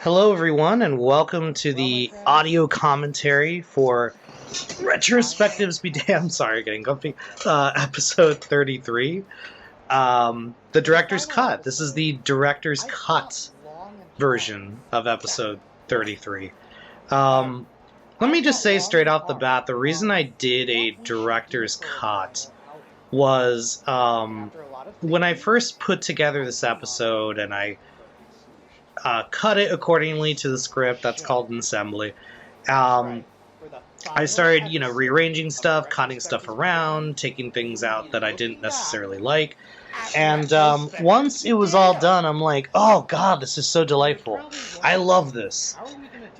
Hello, everyone, and welcome to the audio commentary for Retrospectives Be Damned. Sorry, getting comfy. Episode 33. The director's cut. This is the director's cut version of episode 33. Let me just say straight off the bat, the reason I did a director's cut was when I first put together this episode and I cut it accordingly to the script. That's called an assembly. I started, rearranging stuff, cutting stuff around, taking things out that I didn't necessarily like. And once it was all done, I'm like, oh god, this is so delightful. I love this.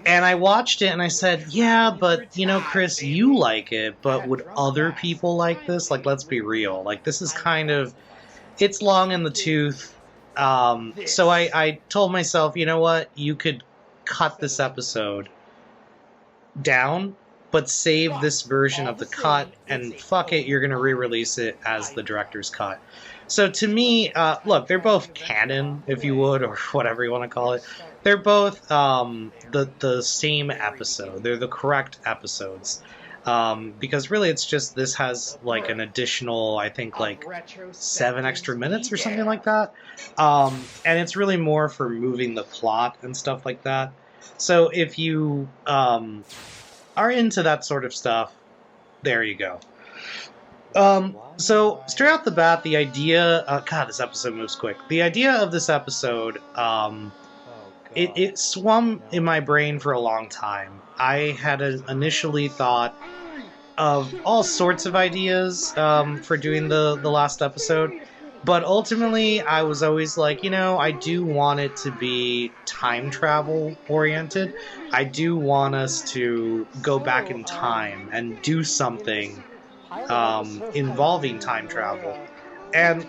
And I watched it and I said, yeah, but, Chris, you like it, but would other people like this? Like, let's be real. Like, this is kind of, it's long in the tooth. So I told myself, you know what, you could cut this episode down, but save this version of the cut, and fuck it, you're going to re-release it as the director's cut. So to me, look, they're both canon, if you would, or whatever you want to call it. They're both the same episode. They're the correct episodes. Because really it's just, this has like an additional, I think like 7 extra minutes or something like that. And it's really more for moving the plot and stuff like that. So if you are into that sort of stuff, there you go. So straight out the bat, the idea, God, this episode moves quick. The idea of this episode, it swum in my brain for a long time. I had initially thought of all sorts of ideas for doing the last episode, but ultimately I was always like, I do want it to be time travel oriented. I do want us to go back in time and do something involving time travel. And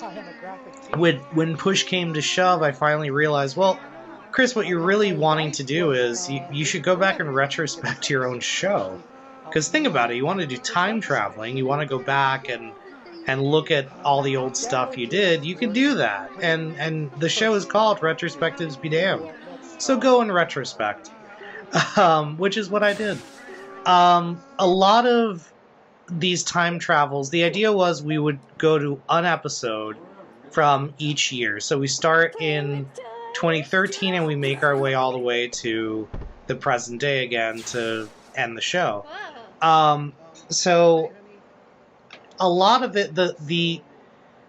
when push came to shove, I finally realized, well, Chris, what you're really wanting to do is you should go back and retrospect your own show. Because think about it, you want to do time traveling, you want to go back and look at all the old stuff you did, you can do that. And the show is called Retrospectives Be Damned. So go and retrospect. Which is what I did. A lot of these time travels, the idea was we would go to an episode from each year. So we start in 2013 and we make our way all the way to the present day again to end the show. So a lot of it,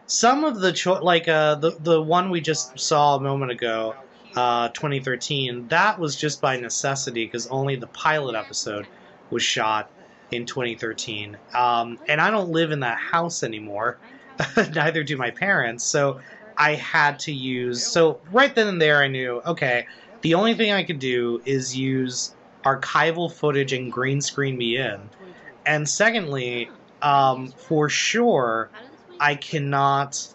some of the the one we just saw a moment ago, 2013, that was just by necessity because only the pilot episode was shot in 2013. And I don't live in that house anymore. Neither do my parents. So I had to use, so right then and there I knew, okay, the only thing I could do is use archival footage and green screen me in. And secondly, for sure, I cannot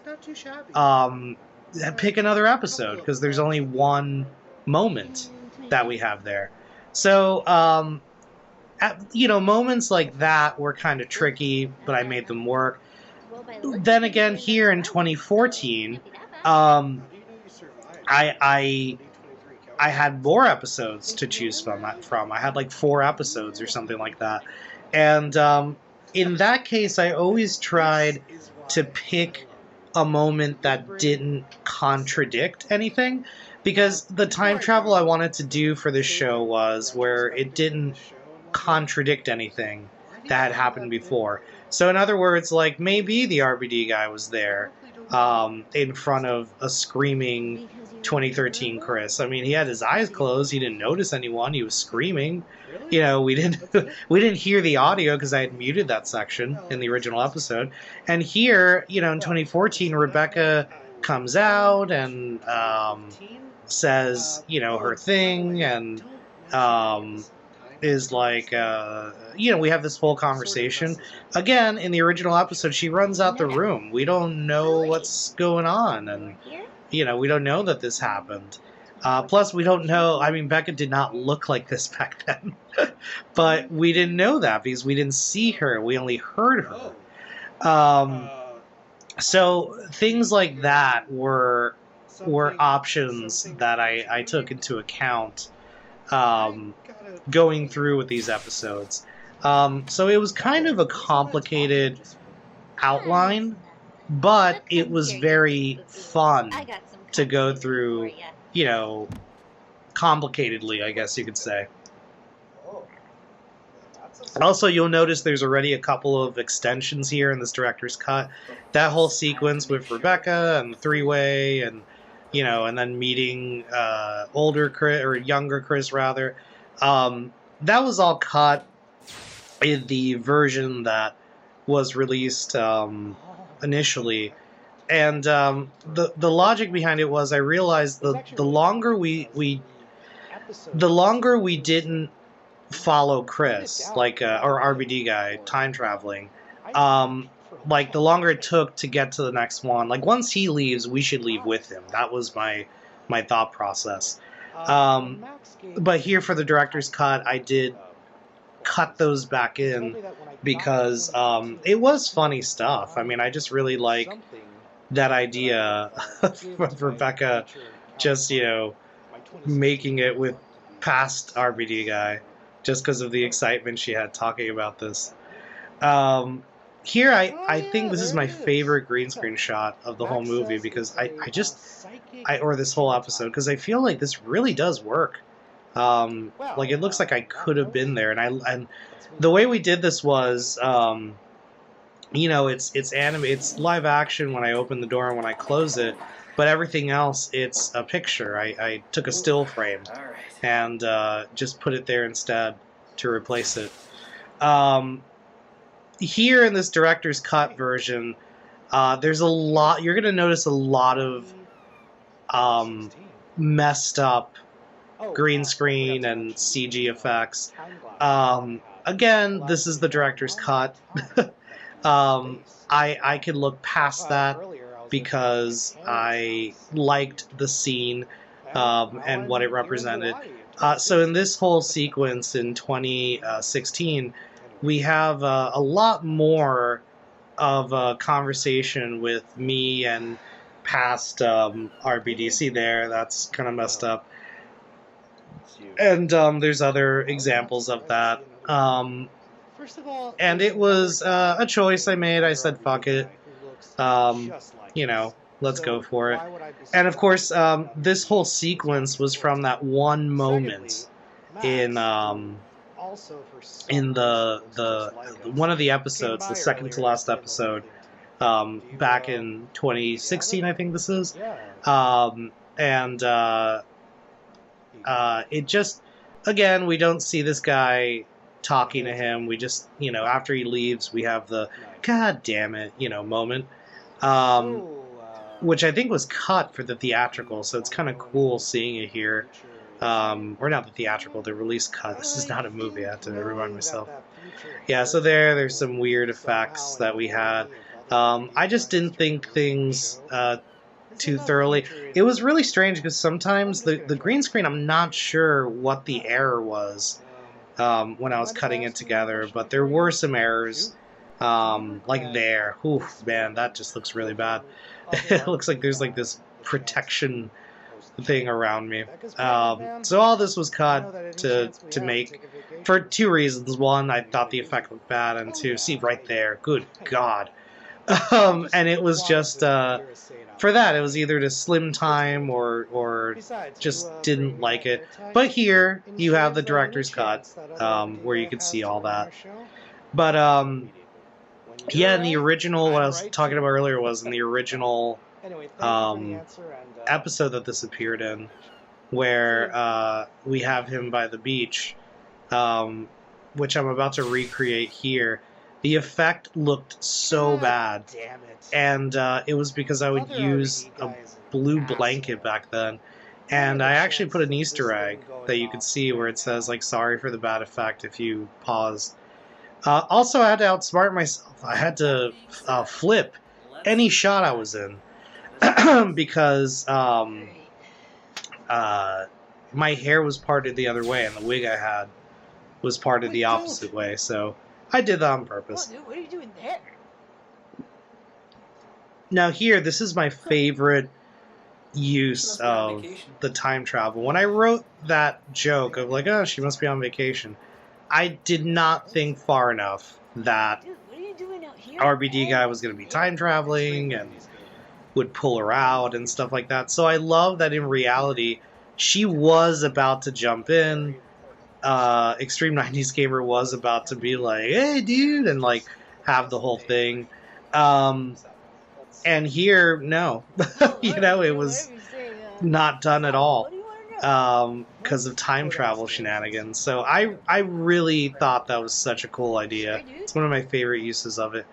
pick another episode because there's only one moment that we have there. So, moments like that were kind of tricky, but I made them work. Then again, here in 2014, I had more episodes to choose from. I had like 4 episodes or something like that. And in that case, I always tried to pick a moment that didn't contradict anything. Because the time travel I wanted to do for this show was where it didn't contradict anything that had happened before. So in other words, like maybe the RBD guy was there in front of a screaming 2013 Chris. I mean, he had his eyes closed. He didn't notice anyone. He was screaming. We didn't hear the audio because I had muted that section in the original episode. And here, in 2014, Rebecca comes out and says, her thing, and is like, we have this whole conversation. Again, in the original episode, she runs out the room. We don't know what's going on, and, we don't know that this happened. Plus, we don't know, Becca did not look like this back then. But we didn't know that because we didn't see her. We only heard her. So things like that were options that I took into account going through with these episodes. So it was kind of a complicated outline, but it was very fun to go through, you know, complicatedly, I guess you could say. Also, you'll notice there's already a couple of extensions here in this director's cut. That whole sequence with Rebecca and the three-way, and you know, and then meeting older Chris, or younger Chris rather. That was all cut in the version that was released initially, and the logic behind it was I realized the longer we didn't follow Chris, like our RBD guy, time traveling, like the longer it took to get to the next one, like once he leaves, we should leave with him. That was my thought process. But here for the director's cut, I did cut those back in because it was funny stuff. I mean, I just really like that idea of Rebecca just, you know, making it with past RBD guy just because of the excitement she had talking about this. Here, I think this is my favorite green screen shot of the whole movie because or this whole episode, because I feel like this really does work. Like it looks like I could have been there, and the way we did this was, you know, it's live action when I open the door and when I close it, but everything else it's a picture. I took a still frame and just put it there instead to replace it. Here in this director's cut version, there's a lot. You're gonna notice a lot of messed up green screen and CG effects. Again, this is the director's cut. I could look past that because I liked the scene and what it represented. So in this whole sequence in 2016, we have a lot more of a conversation with me and past RBDC there. That's kind of messed up. And there's other examples of that. And it was a choice I made. I said, fuck it. You know, let's go for it. And of course, this whole sequence was from that one moment in the one of the episodes, the second to last episode, back in 2016, I think this is. It just, again, we don't see this guy talking to him. We just, you know, after he leaves, we have the God damn it, you know, moment, which I think was cut for the theatrical, so it's kind of cool seeing it here. Or not the theatrical, the release cut. This is not a movie, I have to remind myself. Yeah, so there's some weird effects that we had. I just didn't think things too thoroughly. It was really strange because sometimes the green screen, I'm not sure what the error was when I was cutting it together, but there were some errors, like there. Oof, man, that just looks really bad. It looks like there's like this protection thing around me. So all this was cut to make for two reasons. One, I thought the effect looked bad, and two, see right there, good God. And it was just for that, it was either to slim time or just didn't like it. But here you have the director's cut, where you could see all that. But yeah, in the original, what I was talking about earlier was in the original episode that this appeared in, where we have him by the beach, which I'm about to recreate here. The effect looked so bad, and it was because I would use a blue blanket back then, and I actually put an Easter egg that you could see where it says, like, sorry for the bad effect if you pause. Also, I had to outsmart myself. I had to flip any shot I was in, because my hair was parted the other way, and the wig I had was parted the opposite way, so I did that on purpose. What are you doing there? Now here, this is my favorite use of the time travel. When I wrote that joke of like, oh, she must be on vacation, I did not think far enough that RBD guy was going to be time traveling and would pull her out and stuff like that. So I love that in reality, she was about to jump in. Extreme 90s Gamer was about to be like, hey, dude, and like have the whole thing. And here, no. You know, it was not done at all because of time travel shenanigans. So I really thought that was such a cool idea. It's one of my favorite uses of it.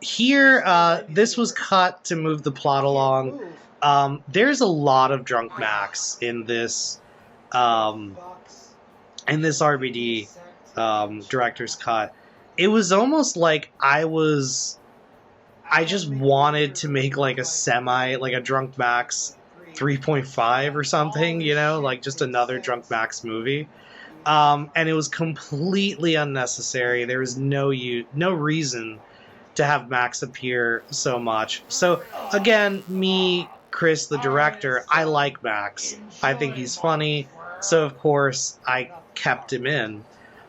Here, this was cut to move the plot along. There's a lot of drunk Max in this RBD director's cut. It was almost like I just wanted to make like a Drunk Max 3.5 or something, you know, like just another Drunk Max movie. And it was completely unnecessary. There was no reason to have Max appear so much. So again, me, Chris, the director, I like Max. I think he's funny. So of course I kept him in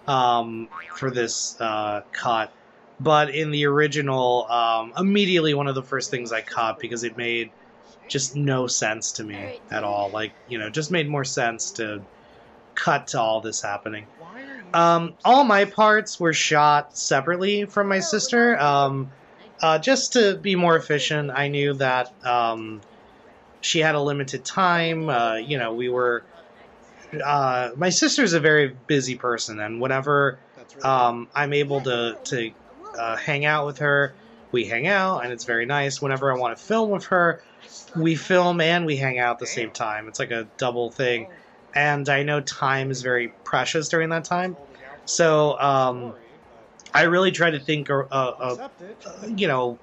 for this cut. But in the original, immediately one of the first things I cut because it made just no sense to me at all. Like, you know, just made more sense to cut to all this happening. All my parts were shot separately from my sister. Just to be more efficient, I knew that she had a limited time. You know, we were... my sister's a very busy person, and whenever I'm able to hang out with her, we hang out, and it's very nice. Whenever I want to film with her, we film and we hang out at the same time. It's like a double thing. And I know time is very precious during that time. So I really try to think, you know,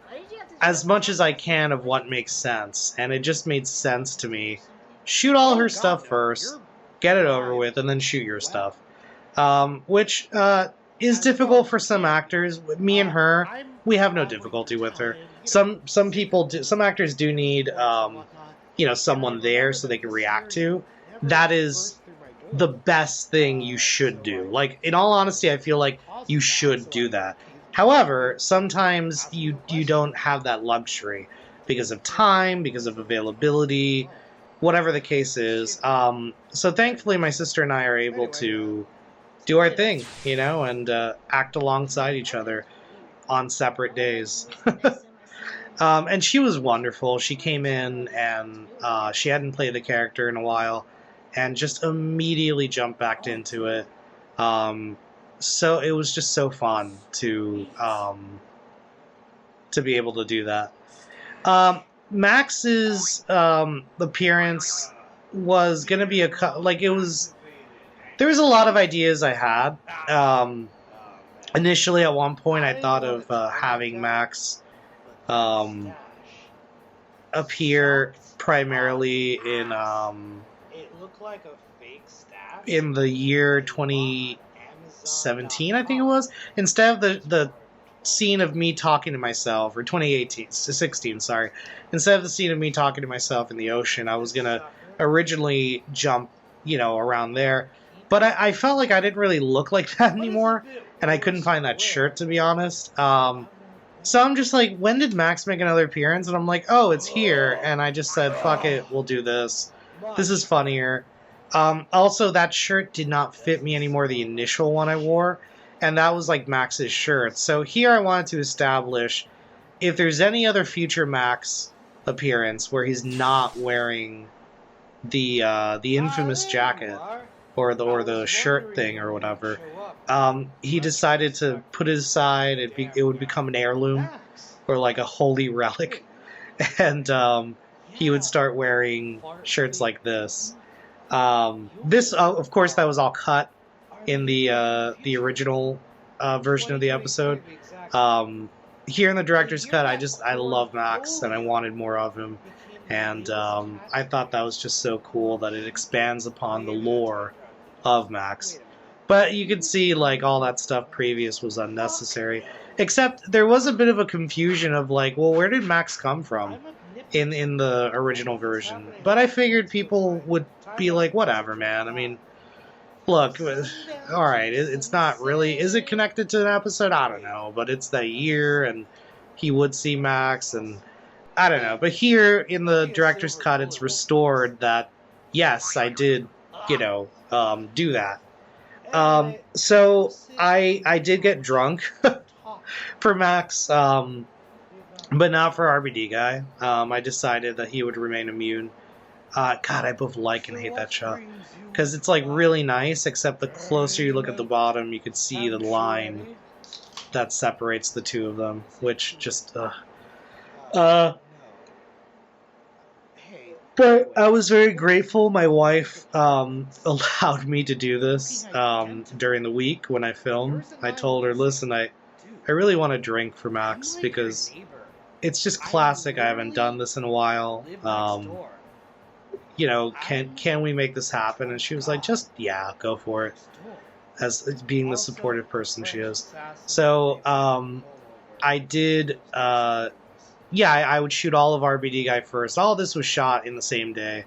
as much as I can of what makes sense. And it just made sense to me. Shoot all her stuff first, get it over with, and then shoot your stuff. Which is difficult for some actors. Me and her, we have no difficulty with her. Some people do. Some actors do need, you know, someone there so they can react to. That is the best thing you should do. Like, in all honesty, I feel like you should do that. However, sometimes you don't have that luxury because of time, because of availability, whatever the case is. So thankfully, my sister and I are able to do our thing, you know, and act alongside each other on separate days. And she was wonderful. She came in and she hadn't played the character in a while and just immediately jumped back into it. So it was just so fun to be able to do that. Max's appearance was going to be there was a lot of ideas I had. Initially, at one point, I thought of having Max appear primarily in the year 2017, I think it was. Instead of the scene of me talking to myself, or 16, sorry. Instead of the scene of me talking to myself in the ocean, I was going to originally jump, you know, around there. But I felt like I didn't really look like that anymore, and I couldn't find that shirt, to be honest. So I'm just like, when did Max make another appearance? And I'm like, oh, it's here. And I just said, fuck it, we'll do this. This is funnier. Also, that shirt did not fit me anymore, the initial one I wore. And that was like Max's shirt. So here I wanted to establish if there's any other future Max appearance where he's not wearing the infamous jacket or the shirt thing or whatever. He decided to put it aside. It would become an heirloom or like a holy relic, and he would start wearing shirts like this. This, of course, that was all cut in the original version of the episode. Here in the director's cut, I love Max and I wanted more of him, and I thought that was just so cool that it expands upon the lore of Max. But you could see, like, all that stuff previous was unnecessary. Except there was a bit of a confusion of, like, well, where did Max come from? in the original version. But I figured people would be like, whatever, man. I mean, look, all right, it's not really. Is it connected to an episode? I don't know, but it's that year, and he would see Max, and I don't know. But here in the director's cut, it's restored that yes, I did, do that. So I did get drunk for Max, but not for RBD guy. I decided that he would remain immune. God, I both like and hate that shot. Because it's like really nice, except the closer you look at the bottom, you can see the line that separates the two of them, which just, but I was very grateful my wife allowed me to do this during the week when I filmed. I told her, listen, I really want to drink for Max because it's just classic. I haven't done this in a while. Can we make this happen? And she was like, yeah, go for it. As being the supportive person she is. So I did... I would shoot all of RBD Guy first. All of this was shot in the same day.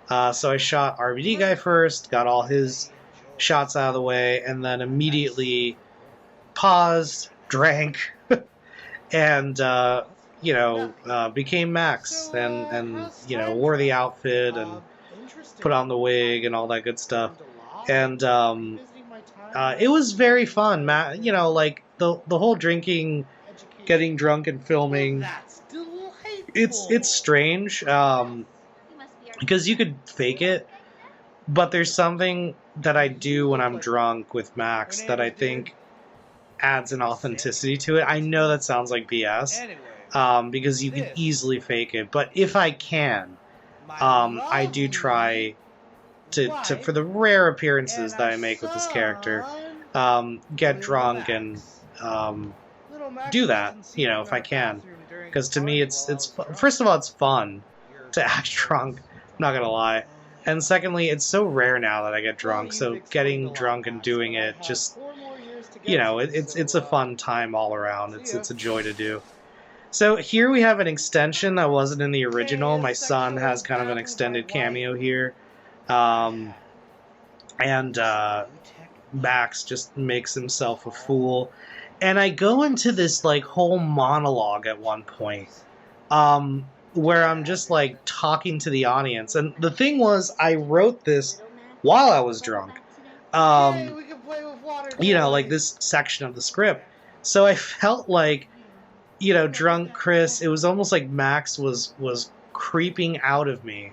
So I shot RBD Guy first, got all his shots out of the way, and then immediately paused, drank, and, became Max, and wore the outfit, and put on the wig, and all that good stuff. And it was very fun. The whole drinking, getting drunk and filming... It's strange, because you could fake it, but there's something that I do when I'm drunk with Max that I think adds an authenticity to it. I know that sounds like BS, because you can easily fake it, but if I can, I do try to for the rare appearances that I make with this character, get drunk and do that, if I can. Because to me, it's first of all, it's fun to act drunk. I'm not gonna lie, and secondly, it's so rare now that I get drunk. So getting drunk and doing it, just it's a fun time all around. It's a joy to do. So here we have an extension that wasn't in the original. My son has kind of an extended cameo here, and Max just makes himself a fool. And I go into this, whole monologue at one point, where I'm just, talking to the audience. And the thing was, I wrote this while I was drunk. This section of the script. So I felt like, drunk Chris, it was almost like Max was creeping out of me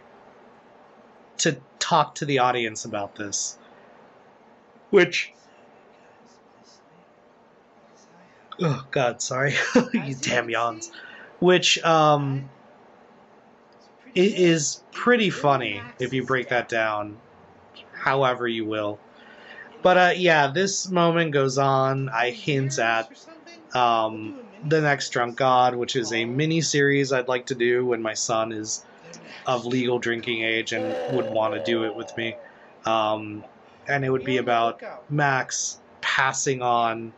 to talk to the audience about this. Which... Oh, God, sorry. You damn yawns. Which, it is pretty funny if you break that down however you will. But, this moment goes on. I hint at The Next Drunk God, which is a mini-series I'd like to do when my son is of legal drinking age and would want to do it with me. And it would be about Max passing on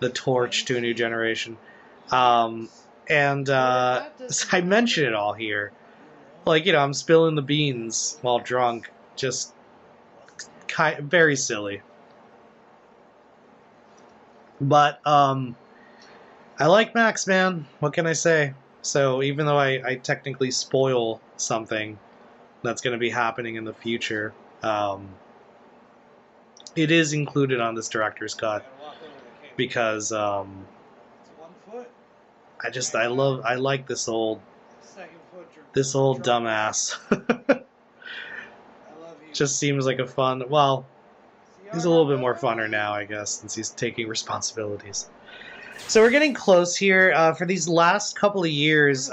the torch to a new generation. So I mention it all here. I'm spilling the beans while drunk. Just very silly. But, I like Max, man. What can I say? So even though I technically spoil something that's going to be happening in the future, it is included on this director's cut. Because I like this old dumbass. Just seems like a fun. Well, he's a little bit more funner now, I guess, since he's taking responsibilities. So we're getting close here. For these last couple of years,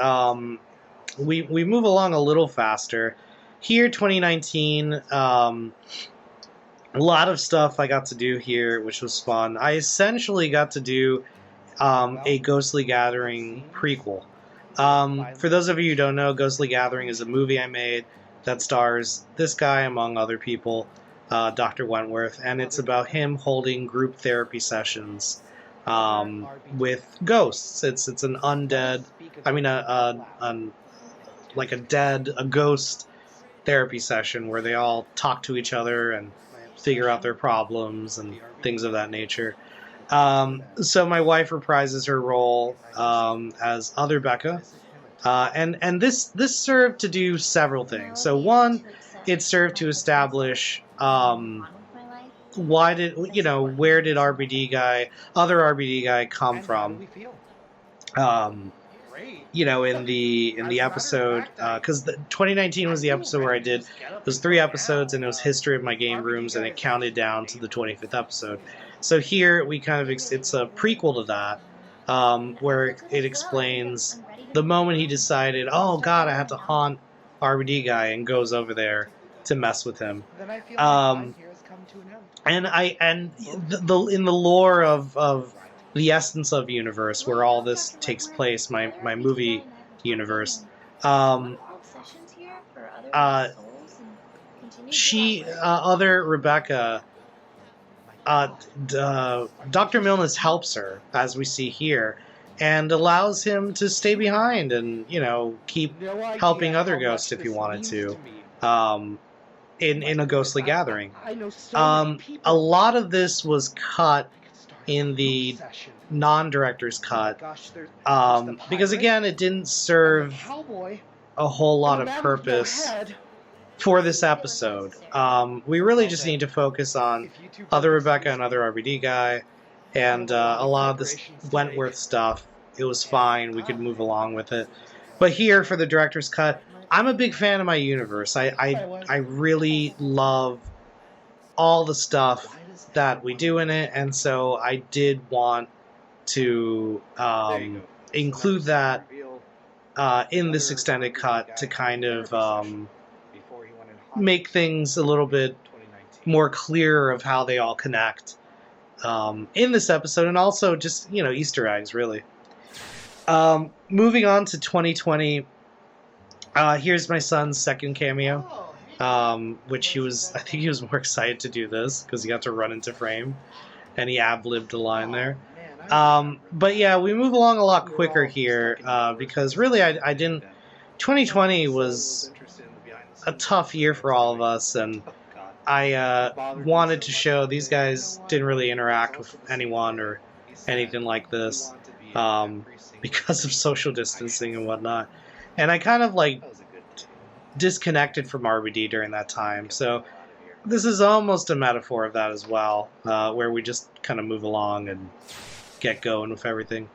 we move along a little faster. Here, 2019. A lot of stuff I got to do here, which was fun. I essentially got to do a Ghostly Gathering prequel. For those of you who don't know, Ghostly Gathering is a movie I made that stars this guy, among other people, Dr. Wentworth, and it's about him holding group therapy sessions with ghosts. It's an undead, like a ghost therapy session where they all talk to each other and figure out their problems and things of that nature. So my wife reprises her role as Other Becca, and this served to do several things. So one, it served to establish why did where did other RBD guy come from? In the episode, because 2019 was the episode where I did those 3 episodes, and it was history of my game rooms, and it counted down to the 25th episode. So here we kind of it's a prequel to that, where it explains the moment he decided, oh God, I have to haunt RBD guy, and goes over there to mess with him. And in the lore of the Essence of universe, where all this takes place, my movie universe, other Rebecca, Dr. Milnes helps her, as we see here, and allows him to stay behind and, keep helping other ghosts if he wanted to, in a ghostly gathering. A lot of this was cut in the non-director's cut, because again, it didn't serve a whole lot of purpose for this episode. We really just need to focus on Other Rebecca and Other RBD guy, and a lot of this Wentworth stuff. It was fine, we could move along with it. But here, for the director's cut, I'm a big fan of my universe. I really love all the stuff that we do in it, and so I did want to include that in this extended cut to kind of make things a little bit more clear of how they all connect in this episode, and also just, Easter eggs, really. Moving on to 2020, here's my son's second cameo, which I think he was more excited to do this because he got to run into frame, and he ad-libbed a line there. But yeah, we move along a lot quicker here, because really I didn't... 2020 was a tough year for all of us, and I wanted to show these guys didn't really interact with anyone or anything like this, because of social distancing and whatnot. And I kind of disconnected from RBD during that time. So this is almost a metaphor of that as well, where we just kind of move along and get going with everything.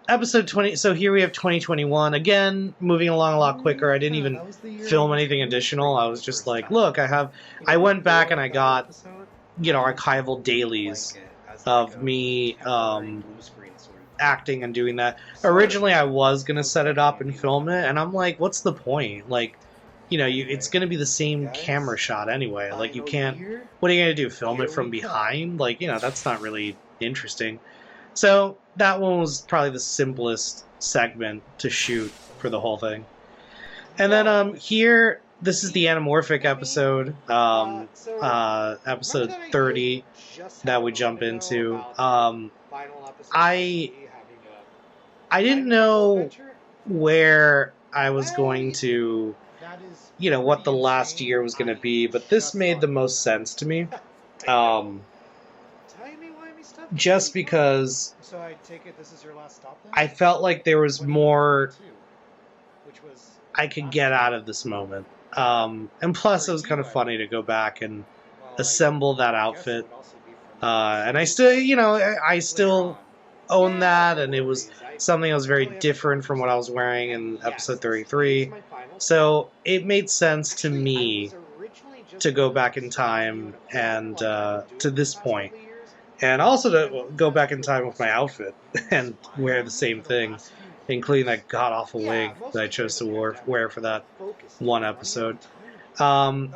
Episode 20, so here we have 2021. Again, moving along a lot quicker. I didn't even film anything additional. I was just like, look, I went back and I got, archival dailies of me acting and doing that. Originally, I was going to set it up and film it, and I'm like, what's the point? It's going to be the same camera shot anyway. You can't... What are you going to do, film it from behind? That's not really interesting. So that one was probably the simplest segment to shoot for the whole thing. And then here, this is the anamorphic episode, episode 30 that we jump into. I didn't know where I was going to, what the last year was going to be, but this made the most sense to me. Just because I felt like there was more I could get out of this moment. And plus, it was kind of funny to go back and assemble that outfit. And I still own that, and it was something that was very different from what I was wearing in episode 33. So it made sense to me to go back in time and to this point. And also to go back in time with my outfit and wear the same thing, including that god-awful wig that I chose to wear for that one episode. And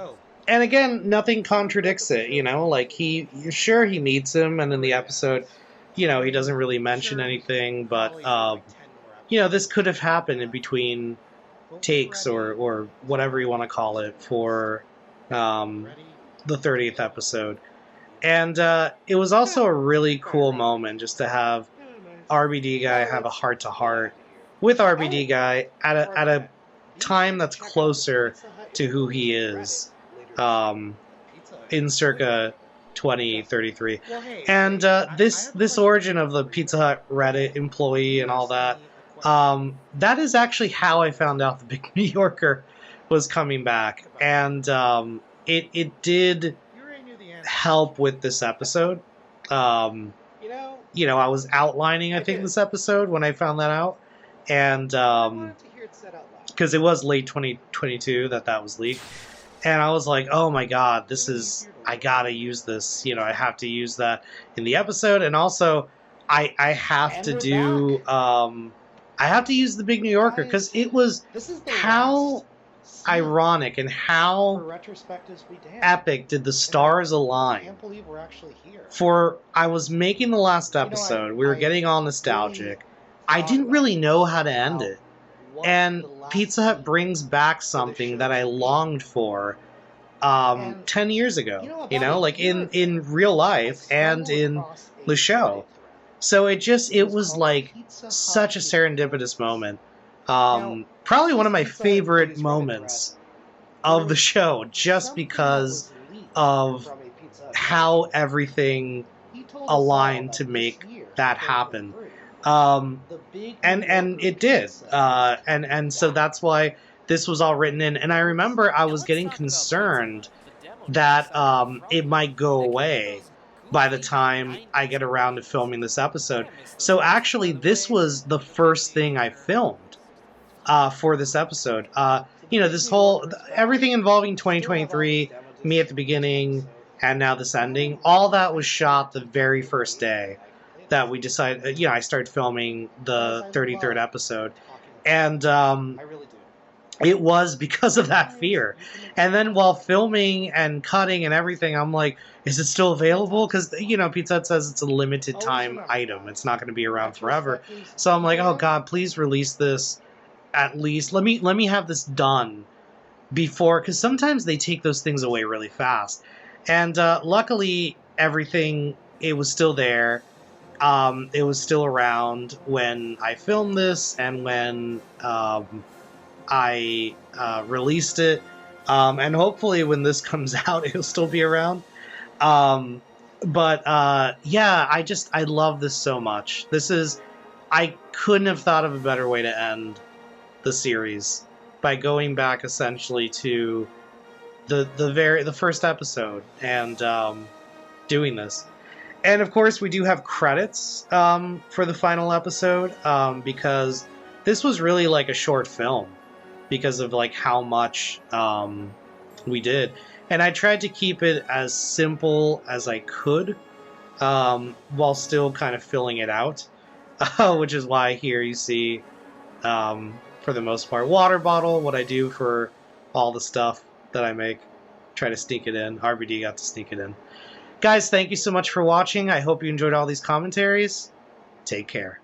again, nothing contradicts it, you're sure he meets him, and in the episode, he doesn't really mention anything, but, this could have happened in between takes or whatever you want to call it for the 30th episode. And it was also a really cool moment just to have RBD guy have a heart-to-heart with RBD guy at a time that's closer to who he is in circa 2033. And this origin of the Pizza Hut Reddit employee and all that, that is actually how I found out the Big New Yorker was coming back. And it did help with this episode. You know, I was outlining, I think, this episode when I found that out. And because it was late 2022 that was leaked. And I was like, oh my god, I gotta use this. You know, I have to use that in the episode. And also, I have to do, I have to use the Big New Yorker, because it was how ironic and how epic did the stars align. I was making the last episode, we were getting all nostalgic. I didn't really know how to end it. And Pizza Hut brings back something that I longed for 10 years ago, you know, like in real life and in the show. So it was like such a serendipitous moment. Probably one of my favorite moments of the show, just because of how everything aligned to make that happen. And it did. And so that's why this was all written in. And I remember I was getting concerned that it might go away by the time I get around to filming this episode. So actually, this was the first thing I filmed for this episode. You know, this whole, everything involving 2023, me at the beginning, and now this ending, all that was shot the very first day that we decided, you know, I started filming the 33rd episode. And it was because of that fear. And then while filming and cutting and everything, I'm like, is it still available? Because, you know, Pizza Hut says it's a limited time item. It's not going to be around forever. So I'm like, oh God, please release this. At least let me have this done before, because sometimes they take those things away really fast. And luckily, everything, it was still there. It was still around when I filmed this and when I released it. And hopefully when this comes out, it'll still be around. But yeah, I love this so much. I couldn't have thought of a better way to end the series by going back essentially to the first episode and doing this. And of course, we do have credits for the final episode because this was really like a short film because of like how much we did. And I tried to keep it as simple as I could while still kind of filling it out, which is why here you see, for the most part, water bottle, what I do for all the stuff that I make. Try to sneak it in. RBD got to sneak it in. Guys, thank you so much for watching. I hope you enjoyed all these commentaries. Take care.